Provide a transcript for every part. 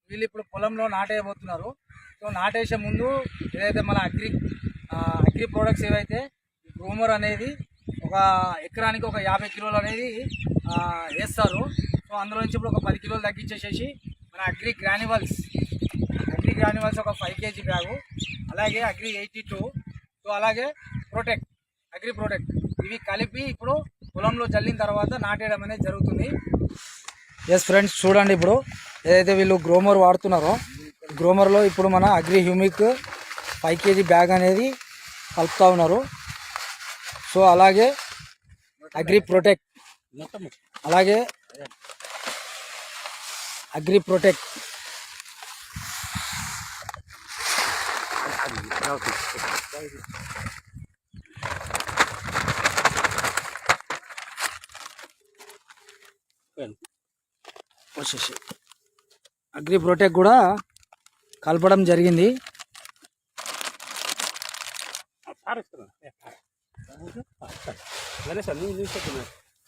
వీళ్ళు ఇప్పుడు పొలంలో నాటేయబోతున్నారు. సో నాటేసే ముందు ఏదైతే మన అగ్రి ప్రోడక్ట్స్ ఏవైతే గ్రూమర్ అనేది ఒక ఎకరానికి ఒక 50 కిలోలు అనేది వేస్తారు. సో అందులో నుంచి ఇప్పుడు ఒక 10 కిలోలు తగ్గించేసేసి మన అగ్రి గ్రాన్యువల్స్ ఒక 5 kg బ్యాగు, అలాగే అగ్రి 82, సో అలాగే అగ్రి ప్రొటెక్ట్ ఇవి కలిపి ఇప్పుడు పొలంలో జల్లిన తర్వాత నాటేయడం అనేది జరుగుతుంది. ఎస్ ఫ్రెండ్స్, చూడండి ఇప్పుడు ఏదైతే వీళ్ళు గ్రోమర్ వాడుతున్నారో గ్రోమర్లో ఇప్పుడు మన అగ్రి హ్యూమిక్ 5 kg బ్యాగ్ అనేది కలుపుతూ ఉన్నారు. సో అలాగే అగ్రి ప్రొటెక్ట్ కూడా కలపడం జరిగింది.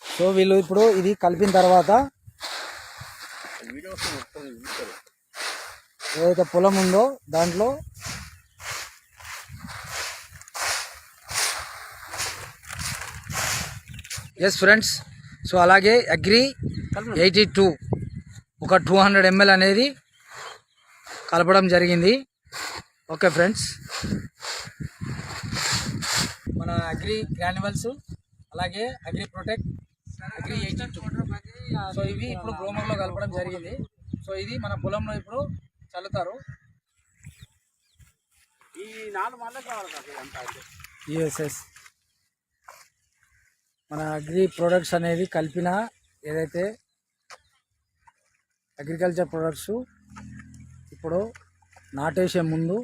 సో వీళ్ళు ఇప్పుడు ఇది కలిపిన తర్వాత ఏదైతే పొలం ఉందో దాంట్లో ఎస్ ఫ్రెండ్స్, సో అలాగే అగ్రి 82 ఒక 200 ml అనేది కలపడం జరిగింది. ఓకే ఫ్రెండ్స్, మన అగ్రి గ్రాన్యువల్స్ అలాగే అగ్రి ప్రొటెక్ట్ అగ్రి 82, సో ఇవి ఇప్పుడు గ్రోమర్లో కలపడం జరిగింది. సో ఇది మన పొలంలో ఇప్పుడు చల్లుతారు. ఈ 4 మంది కావాలి. ఎస్ మన అగ్రి ప్రొడక్ట్స్ అనేది కలిపిన ఏదైతే అగ్రికల్చర్ ప్రొడక్ట్స్ ఇప్పుడు నాటేసే ముందు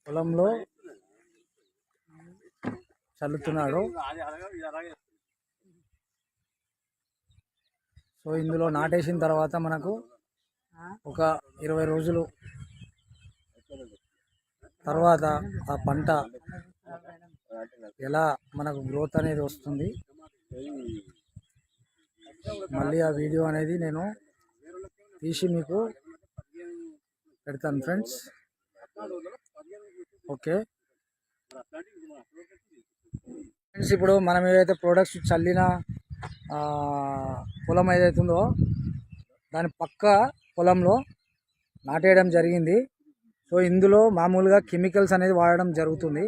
పొలంలో చల్లుతున్నాడు. సో ఇందులో నాటేసిన తర్వాత మనకు ఒక 20 రోజులు తర్వాత ఆ పంట ఎలా మనకు గ్రోత్ అనేది వస్తుంది, మళ్ళీ ఆ వీడియో అనేది నేను తీసి మీకు పెడతాను ఫ్రెండ్స్. ఓకే ఫ్రెండ్స్, ఇప్పుడు మనం ఏదైతే ప్రోడక్ట్స్ చల్లిన పొలం ఏదైతే ఉందో దాని పక్క పొలంలో నాటేయడం జరిగింది. సో ఇందులో మామూలుగా కెమికల్స్ అనేది వాడడం జరుగుతుంది.